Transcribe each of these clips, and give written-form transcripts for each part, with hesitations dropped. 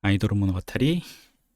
아이돌 모노가타리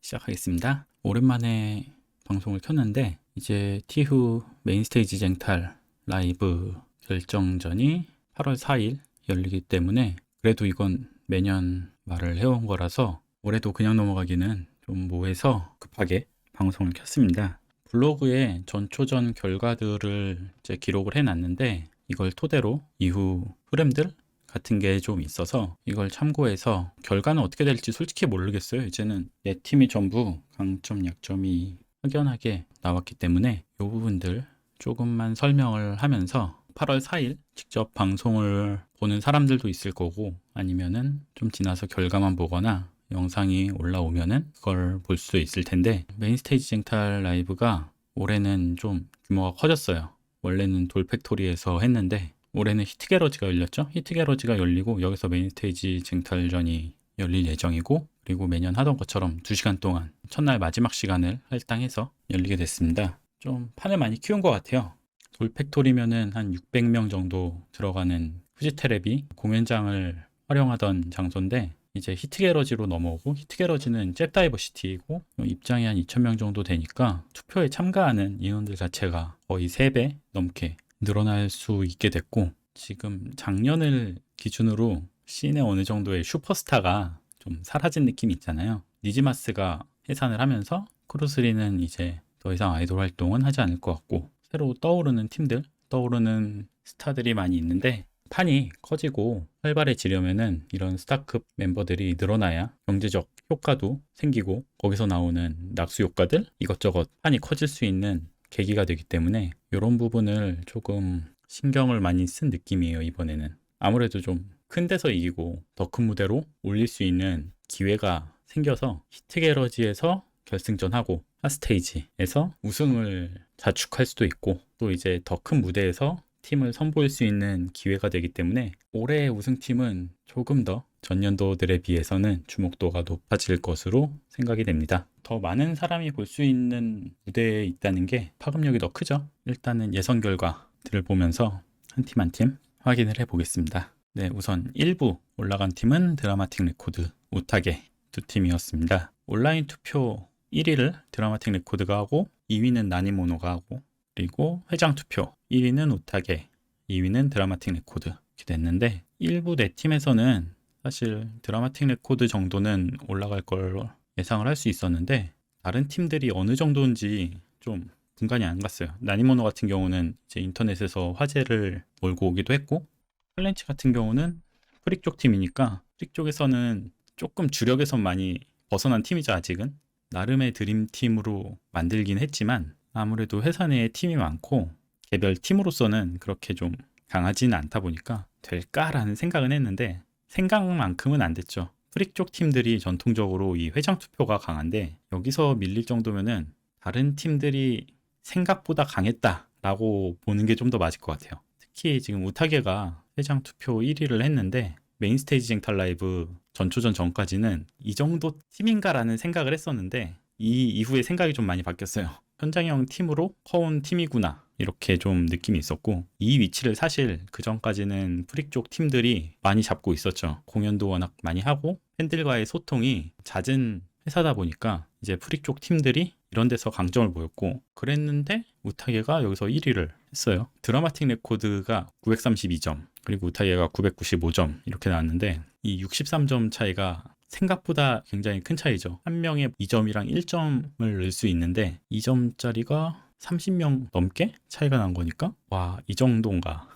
시작하겠습니다. 오랜만에 방송을 켰는데 이제 티후 메인스테이지 쟁탈 라이브 결정전이 8월 4일 열리기 때문에 그래도 이건 매년 말을 해온 거라서 올해도 그냥 넘어가기는 좀 뭐해서 급하게 방송을 켰습니다. 블로그에 전초전 결과들을 이제 기록을 해놨는데 이걸 토대로 이후 흐름들 같은 게 좀 있어서 이걸 참고해서 결과는 어떻게 될지 솔직히 모르겠어요. 이제는 내 팀이 전부 강점, 약점이 확연하게 나왔기 때문에 이 부분들 조금만 설명을 하면서 8월 4일 직접 방송을 보는 사람들도 있을 거고 아니면은 좀 지나서 결과만 보거나 영상이 올라오면은 그걸 볼 수 있을 텐데 메인스테이지 쟁탈 라이브가 올해는 좀 규모가 커졌어요. 원래는 돌팩토리에서 했는데 올해는 히트게러지가 열렸죠. 히트게러지가 열리고 여기서 메인스테이지 쟁탈전이 열릴 예정이고 그리고 매년 하던 것처럼 2시간 동안 첫날 마지막 시간을 할당해서 열리게 됐습니다. 좀 판을 많이 키운 것 같아요. 돌팩토리면은 한 600명 정도 들어가는 후지테레비 공연장을 활용하던 장소인데 이제 히트게러지로 넘어오고 히트게러지는 잽다이버시티이고 입장이 한 2,000명 정도 되니까 투표에 참가하는 인원들 자체가 거의 3배 넘게 늘어날 수 있게 됐고 지금 작년을 기준으로 씬의 어느 정도의 슈퍼스타가 좀 사라진 느낌이 있잖아요. 니지마스가 해산을 하면서 크루스리는 이제 더 이상 아이돌 활동은 하지 않을 것 같고 새로 떠오르는 팀들, 떠오르는 스타들이 많이 있는데 판이 커지고 활발해지려면은 이런 스타급 멤버들이 늘어나야 경제적 효과도 생기고 거기서 나오는 낙수 효과들 이것저것 판이 커질 수 있는 계기가 되기 때문에 이런 부분을 조금 신경을 많이 쓴 느낌이에요. 이번에는 아무래도 좀 큰 데서 이기고 더 큰 무대로 올릴 수 있는 기회가 생겨서 히트게러지에서 결승전하고 핫스테이지에서 우승을 자축할 수도 있고 또 이제 더 큰 무대에서 팀을 선보일 수 있는 기회가 되기 때문에 올해의 우승팀은 조금 더 전년도들에 비해서는 주목도가 높아질 것으로 생각이 됩니다. 더 많은 사람이 볼 수 있는 무대에 있다는 게 파급력이 더 크죠. 일단은 예선 결과들을 보면서 한 팀 한 팀 확인을 해보겠습니다. 네, 우선 1부 올라간 팀은 드라마틱 레코드, 우타게 두 팀이었습니다. 온라인 투표 1위를 드라마틱 레코드가 하고 2위는 나니모노가 하고 그리고 회장 투표 1위는 우타게, 2위는 드라마틱 레코드 이렇게 됐는데 일부 네 팀에서는 사실 드라마틱 레코드 정도는 올라갈 걸 예상을 할 수 있었는데 다른 팀들이 어느 정도인지 좀 분간이 안 갔어요. 나니모노 같은 경우는 이제 인터넷에서 화제를 몰고 오기도 했고 클렌치 같은 경우는 프릭 쪽 팀이니까 프릭 쪽에서는 조금 주력에선 많이 벗어난 팀이죠. 아직은 나름의 드림팀으로 만들긴 했지만 아무래도 회사 내에 팀이 많고 개별 팀으로서는 그렇게 좀 강하지는 않다 보니까 될까라는 생각은 했는데 생각만큼은 안 됐죠. 프릭 쪽 팀들이 전통적으로 이 회장 투표가 강한데 여기서 밀릴 정도면은 다른 팀들이 생각보다 강했다라고 보는 게 좀 더 맞을 것 같아요. 특히 지금 우타게가 회장 투표 1위를 했는데 메인스테이지 쟁탈 라이브 전초전 전까지는 이 정도 팀인가라는 생각을 했었는데 이 이후에 생각이 좀 많이 바뀌었어요. 현장형 팀으로 커온 팀이구나 이렇게 좀 느낌이 있었고 이 위치를 사실 그 전까지는 프릭 쪽 팀들이 많이 잡고 있었죠. 공연도 워낙 많이 하고 팬들과의 소통이 잦은 회사다 보니까 이제 프릭 쪽 팀들이 이런 데서 강점을 보였고 그랬는데 우타게가 여기서 1위를 했어요. 드라마틱 레코드가 932점 그리고 우타게가 995점 이렇게 나왔는데 이 63점 차이가 생각보다 굉장히 큰 차이죠. 한 명의 2점이랑 1점을 넣을 수 있는데 2점짜리가 30명 넘게 차이가 난 거니까 와, 이 정도인가.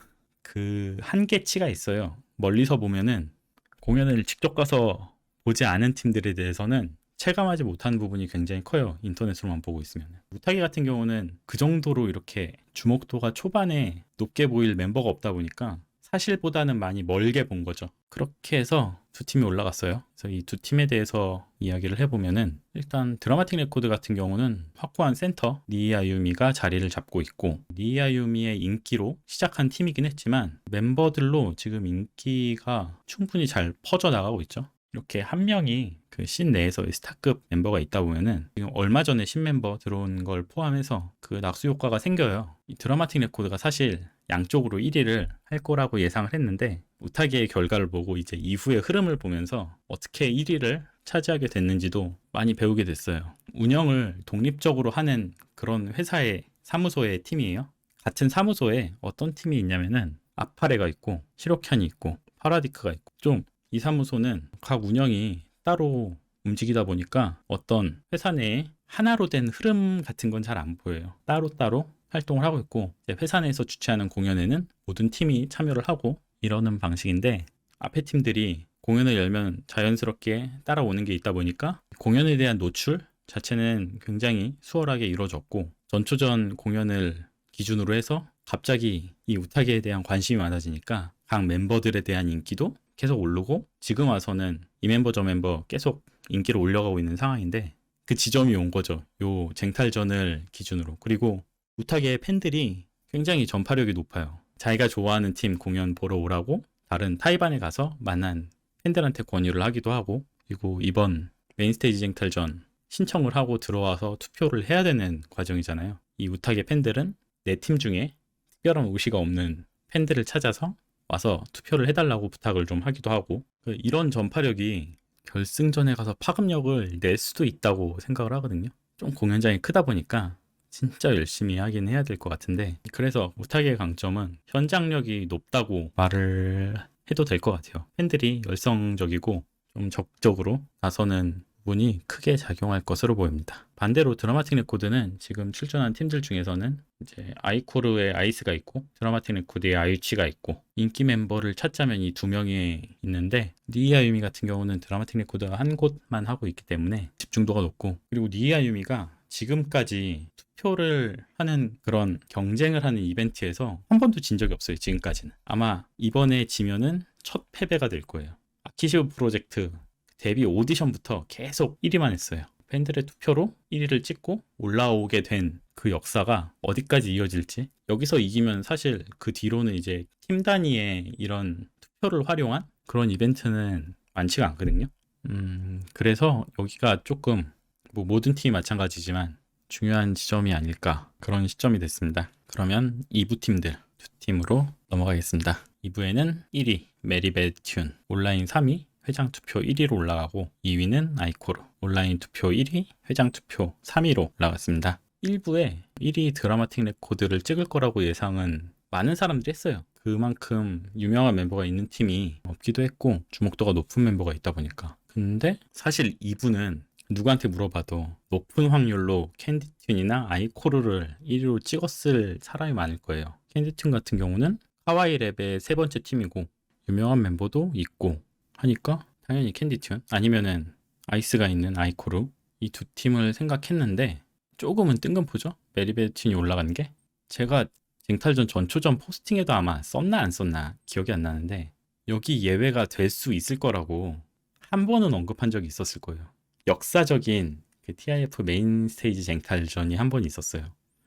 그 한계치가 있어요. 멀리서 보면은 공연을 직접 가서 보지 않은 팀들에 대해서는 체감하지 못하는 부분이 굉장히 커요. 인터넷으로만 보고 있으면. 우타게 같은 경우는 그 정도로 이렇게 주목도가 초반에 높게 보일 멤버가 없다 보니까 사실보다는 많이 멀게 본 거죠. 그렇게 해서 두 팀이 올라갔어요. 그래서 이 두 팀에 대해서 이야기를 해보면은 일단 드라마틱 레코드 같은 경우는 확고한 센터 니아유미가 자리를 잡고 있고 니아유미의 인기로 시작한 팀이긴 했지만 멤버들로 지금 인기가 충분히 잘 퍼져나가고 있죠. 이렇게 한 명이 그 씬 내에서 스타급 멤버가 있다 보면은 지금 얼마 전에 신멤버 들어온 걸 포함해서 그 낙수 효과가 생겨요. 이 드라마틱 레코드가 사실 양쪽으로 1위를 할 거라고 예상을 했는데 우타게의 결과를 보고 이제 이후의 흐름을 보면서 어떻게 1위를 차지하게 됐는지도 많이 배우게 됐어요. 운영을 독립적으로 하는 그런 회사의 사무소의 팀이에요. 같은 사무소에 어떤 팀이 있냐면은 아파레가 있고 시로켠이 있고 파라디크가 있고, 좀 이 사무소는 각 운영이 따로 움직이다 보니까 어떤 회사 내에 하나로 된 흐름 같은 건 잘 안 보여요. 따로따로 활동을 하고 있고, 이제 회사 내에서 주최하는 공연에는 모든 팀이 참여를 하고 이러는 방식인데, 앞에 팀들이 공연을 열면 자연스럽게 따라오는 게 있다 보니까 공연에 대한 노출 자체는 굉장히 수월하게 이루어졌고, 전초전 공연을 기준으로 해서 갑자기 이 우타게에 대한 관심이 많아지니까 각 멤버들에 대한 인기도 계속 오르고, 지금 와서는 이 멤버 저 멤버 계속 인기를 올려가고 있는 상황인데, 그 지점이 온 거죠. 요 쟁탈전을 기준으로. 그리고 우타게 팬들이 굉장히 전파력이 높아요. 자기가 좋아하는 팀 공연 보러 오라고 다른 타이반에 가서 만난 팬들한테 권유를 하기도 하고, 그리고 이번 메인스테이지 쟁탈전 신청을 하고 들어와서 투표를 해야 되는 과정이잖아요. 이 우타게 팬들은 내 팀 중에 특별한 의지가 없는 팬들을 찾아서 와서 투표를 해달라고 부탁을 좀 하기도 하고, 이런 전파력이 결승전에 가서 파급력을 낼 수도 있다고 생각을 하거든요. 좀 공연장이 크다 보니까 진짜 열심히 하긴 해야 될 것 같은데, 그래서 우타게의 강점은 현장력이 높다고 말을 해도 될 것 같아요. 팬들이 열성적이고 좀 적극적으로 나서는 부분이 크게 작용할 것으로 보입니다. 반대로 드라마틱 레코드는 지금 출전한 팀들 중에서는 이제 아이코르의 아이스가 있고 드라마틱 레코드의 아유치가 있고, 인기 멤버를 찾자면 이 두 명이 있는데, 니이아유미 같은 경우는 드라마틱 레코드가 한 곳만 하고 있기 때문에 집중도가 높고, 그리고 니이아유미가 지금까지 투표를 하는 그런 경쟁을 하는 이벤트에서 한 번도 진 적이 없어요. 지금까지는. 아마 이번에 지면은 첫 패배가 될 거예요. 아키시브 프로젝트 데뷔 오디션부터 계속 1위만 했어요. 팬들의 투표로 1위를 찍고 올라오게 된 그 역사가 어디까지 이어질지, 여기서 이기면 사실 그 뒤로는 이제 팀 단위의 이런 투표를 활용한 그런 이벤트는 많지가 않거든요. 그래서 여기가 조금 뭐 모든 팀이 마찬가지지만 중요한 지점이 아닐까, 그런 시점이 됐습니다. 그러면 2부 팀들 두 팀으로 넘어가겠습니다. 2부에는 1위 메리베튠 온라인 3위 회장 투표 1위로 올라가고, 2위는 아이코르 온라인 투표 1위 회장 투표 3위로 올라갔습니다. 1부에 1위 드라마틱 레코드를 찍을 거라고 예상은 많은 사람들이 했어요. 그만큼 유명한 멤버가 있는 팀이 없기도 했고 주목도가 높은 멤버가 있다 보니까. 근데 사실 2부는 누구한테 물어봐도 높은 확률로 캔디튠이나 아이코르를 1위로 찍었을 사람이 많을 거예요. 캔디튠 같은 경우는 하와이 랩의 세 번째 팀이고 유명한 멤버도 있고 하니까 당연히 캔디튠 아니면은 아이스가 있는 아이코르, 이 두 팀을 생각했는데 조금은 뜬금포죠? 메리베튠이 올라간 게. 제가 쟁탈전 전초전 포스팅에도 아마 썼나 안 썼나 기억이 안 나는데, 여기 예외가 될 수 있을 거라고 한 번은 언급한 적이 있었을 거예요. 역사적인 그 TIF 메인 스테이지 쟁탈전이 한 번 있었어요.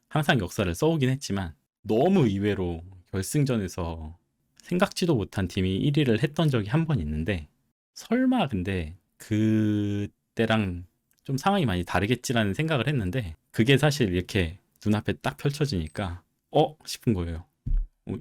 항상 역사를 써오긴 했지만 너무 의외로 결승전에서 생각지도 못한 팀이 1위를 했던 적이 한 번 있는데, 설마 근데 그때랑 좀 상황이 많이 다르겠지라는 생각을 했는데, 그게 사실 이렇게 눈앞에 딱 펼쳐지니까 싶은 거예요.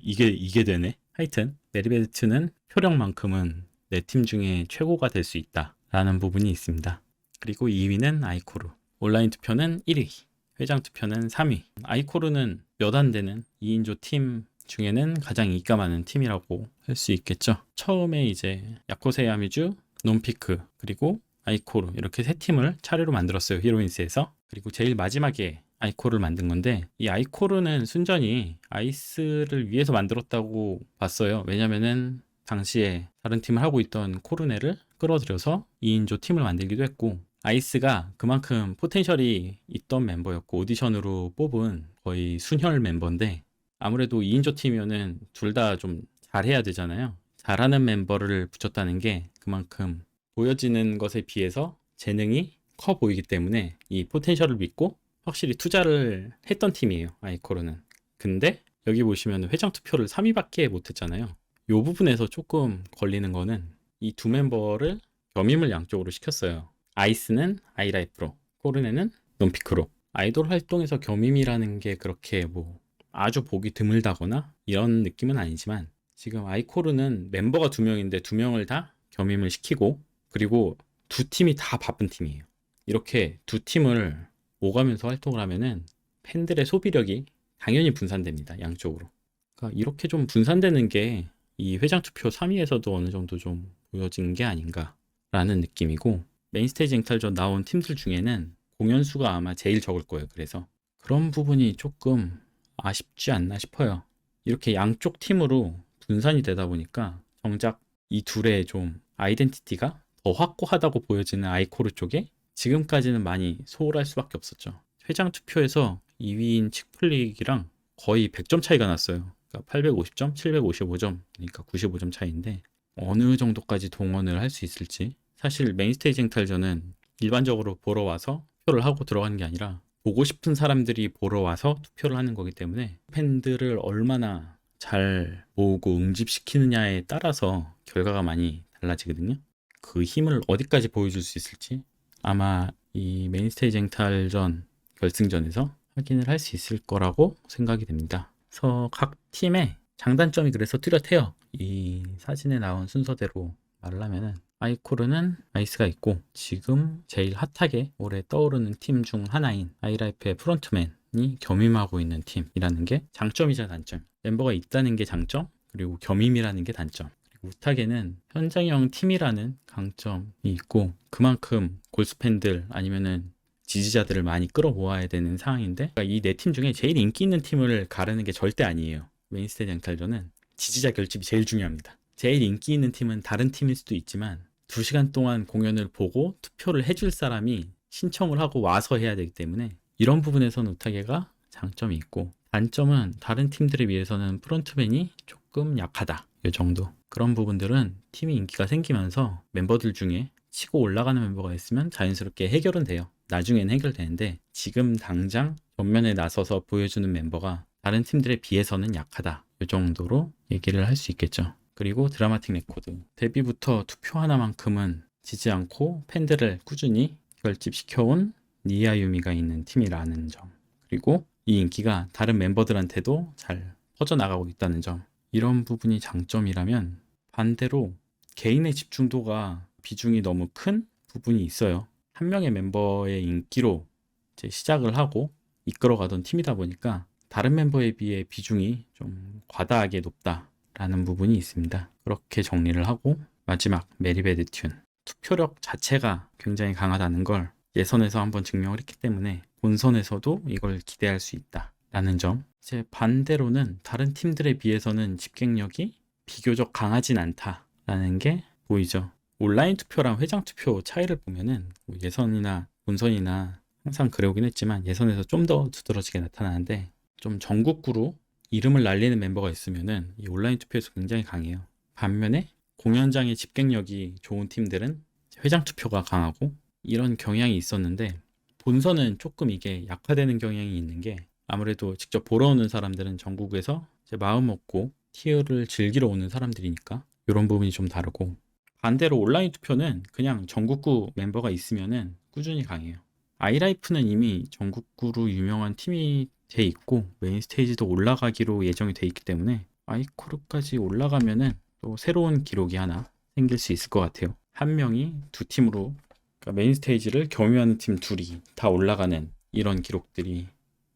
이게 되네. 하여튼 메리베트는 표력만큼은 내 팀 중에 최고가 될 수 있다라는 부분이 있습니다. 그리고 2위는 아이코르, 온라인 투표는 1위, 회장 투표는 3위. 아이코르는 몇 안 되는 2인조 팀 중에는 가장 인기가 많은 팀이라고 할 수 있겠죠. 처음에 이제 야코세 야미주, 논피크, 그리고 아이코르, 이렇게 세 팀을 차례로 만들었어요. 히로인스에서. 그리고 제일 마지막에 아이코르를 만든 건데, 이 아이코르는 순전히 아이스를 위해서 만들었다고 봤어요. 왜냐면은 당시에 다른 팀을 하고 있던 코르네를 끌어들여서 2인조 팀을 만들기도 했고, 아이스가 그만큼 포텐셜이 있던 멤버였고 오디션으로 뽑은 거의 순혈 멤버인데, 아무래도 2인조 팀이면은 둘 다 좀 잘해야 되잖아요. 잘하는 멤버를 붙였다는 게 그만큼 보여지는 것에 비해서 재능이 커 보이기 때문에 이 포텐셜을 믿고 확실히 투자를 했던 팀이에요, 아이코르는. 근데 여기 보시면 회장 투표를 3위밖에 못했잖아요. 이 부분에서 조금 걸리는 거는 이 두 멤버를 겸임을 양쪽으로 시켰어요. 아이스는 아이라이프로, 코르네는 논피크로. 아이돌 활동에서 겸임이라는 게 그렇게 뭐 아주 보기 드물다거나 이런 느낌은 아니지만, 지금 아이코르는 멤버가 2명인데 2명을 다 겸임을 시키고, 그리고 두 팀이 다 바쁜 팀이에요. 이렇게 두 팀을 오가면서 활동을 하면은 팬들의 소비력이 당연히 분산됩니다. 양쪽으로. 그러니까 이렇게 좀 분산되는 게 이 회장 투표 3위에서도 어느 정도 좀 보여진 게 아닌가라는 느낌이고, 메인스테이지 쟁탈전 나온 팀들 중에는 공연 수가 아마 제일 적을 거예요. 그래서 그런 부분이 조금 아쉽지 않나 싶어요. 이렇게 양쪽 팀으로 분산이 되다 보니까 정작 이 둘의 좀 아이덴티티가 더 확고하다고 보여지는 아이코르 쪽에 지금까지는 많이 소홀할 수밖에 없었죠. 회장 투표에서 2위인 칙플릭이랑 거의 100점 차이가 났어요. 그러니까 850점, 755점, 그러니까 95점 차이인데 어느 정도까지 동원을 할 수 있을지. 사실 메인스테이지 쟁탈전은 일반적으로 보러 와서 투표를 하고 들어가는 게 아니라 보고 싶은 사람들이 보러 와서 투표를 하는 거기 때문에 팬들을 얼마나 잘 모으고 응집시키느냐에 따라서 결과가 많이 달라지거든요. 그 힘을 어디까지 보여줄 수 있을지 아마 이 메인스테이지 쟁탈전 결승전에서 확인을 할 수 있을 거라고 생각이 됩니다. 그래서 각 팀의 장단점이 그래서 뚜렷해요. 이 사진에 나온 순서대로 말을 하면은 아이코르는 아이스가 있고, 지금 제일 핫하게 올해 떠오르는 팀 중 하나인 아이라이프의 프론트맨이 겸임하고 있는 팀이라는 게 장점이자 단점. 멤버가 있다는 게 장점, 그리고 겸임이라는 게 단점. 그리고 우타게는 현장형 팀이라는 강점이 있고, 그만큼 골수 팬들 아니면은 지지자들을 많이 끌어모아야 되는 상황인데, 그러니까 이 네 팀 중에 제일 인기 있는 팀을 가르는 게 절대 아니에요. 메인스테이지 쟁탈전은 지지자 결집이 제일 중요합니다. 제일 인기 있는 팀은 다른 팀일 수도 있지만 2시간 동안 공연을 보고 투표를 해줄 사람이 신청을 하고 와서 해야 되기 때문에 이런 부분에서는 우타게가 장점이 있고, 단점은 다른 팀들에 비해서는 프론트맨이 조금 약하다, 이 정도. 그런 부분들은 팀이 인기가 생기면서 멤버들 중에 치고 올라가는 멤버가 있으면 자연스럽게 해결은 돼요. 나중에는 해결되는데 지금 당장 전면에 나서서 보여주는 멤버가 다른 팀들에 비해서는 약하다, 이 정도로 얘기를 할 수 있겠죠. 그리고 드라마틱 레코드, 데뷔부터 투표 하나만큼은 지지 않고 팬들을 꾸준히 결집시켜온 니아유미가 있는 팀이라는 점, 그리고 이 인기가 다른 멤버들한테도 잘 퍼져나가고 있다는 점, 이런 부분이 장점이라면 반대로 개인의 집중도가 비중이 너무 큰 부분이 있어요. 한 명의 멤버의 인기로 이제 시작을 하고 이끌어가던 팀이다 보니까 다른 멤버에 비해 비중이 좀 과다하게 높다라는 부분이 있습니다. 그렇게 정리를 하고 마지막 메리베드 튠, 투표력 자체가 굉장히 강하다는 걸 예선에서 한번 증명을 했기 때문에 본선에서도 이걸 기대할 수 있다라는 점. 이제 반대로는 다른 팀들에 비해서는 집객력이 비교적 강하진 않다라는 게 보이죠. 온라인 투표랑 회장 투표 차이를 보면은 뭐 예선이나 본선이나 항상 그래오긴 했지만 예선에서 좀 더 두드러지게 나타나는데, 좀 전국구로 이름을 날리는 멤버가 있으면은 이 온라인 투표에서 굉장히 강해요. 반면에 공연장의 집객력이 좋은 팀들은 회장 투표가 강하고, 이런 경향이 있었는데 본선은 조금 이게 약화되는 경향이 있는 게, 아무래도 직접 보러 오는 사람들은 전국에서 이제 마음 먹고 티어를 즐기러 오는 사람들이니까 이런 부분이 좀 다르고, 반대로 온라인 투표는 그냥 전국구 멤버가 있으면은 꾸준히 강해요. 아이라이프는 이미 전국구로 유명한 팀이 돼 있고 메인 스테이지도 올라가기로 예정이 돼 있기 때문에 아이코르까지 올라가면은 또 새로운 기록이 하나 생길 수 있을 것 같아요. 한 명이 두 팀으로, 그러니까 메인 스테이지를 겸유하는 팀 둘이 다 올라가는 이런 기록들이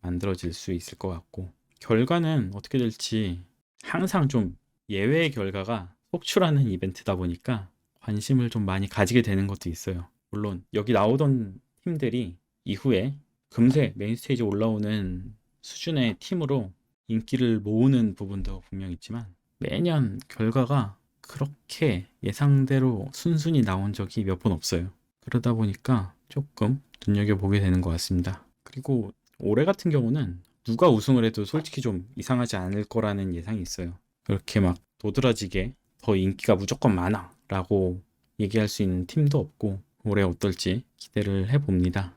만들어질 수 있을 것 같고, 결과는 어떻게 될지 항상 좀 예외의 결과가 속출하는 이벤트다 보니까 관심을 좀 많이 가지게 되는 것도 있어요. 물론 여기 나오던 팀들이 이후에 금세 메인 스테이지 올라오는 수준의 팀으로 인기를 모으는 부분도 분명 있지만 매년 결과가 그렇게 예상대로 순순히 나온 적이 몇 번 없어요. 그러다 보니까 조금 눈여겨보게 되는 것 같습니다. 그리고 올해 같은 경우는 누가 우승을 해도 솔직히 좀 이상하지 않을 거라는 예상이 있어요. 그렇게 막 도드라지게 더 인기가 무조건 많아 라고 얘기할 수 있는 팀도 없고, 올해 어떨지 기대를 해봅니다.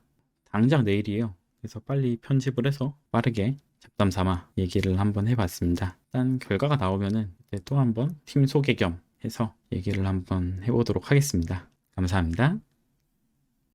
당장 내일이에요. 그래서 빨리 편집을 해서 빠르게 잡담 삼아 얘기를 한번 해봤습니다. 일단 결과가 나오면은 또 한번 팀 소개 겸 해서 얘기를 한번 해보도록 하겠습니다. 감사합니다.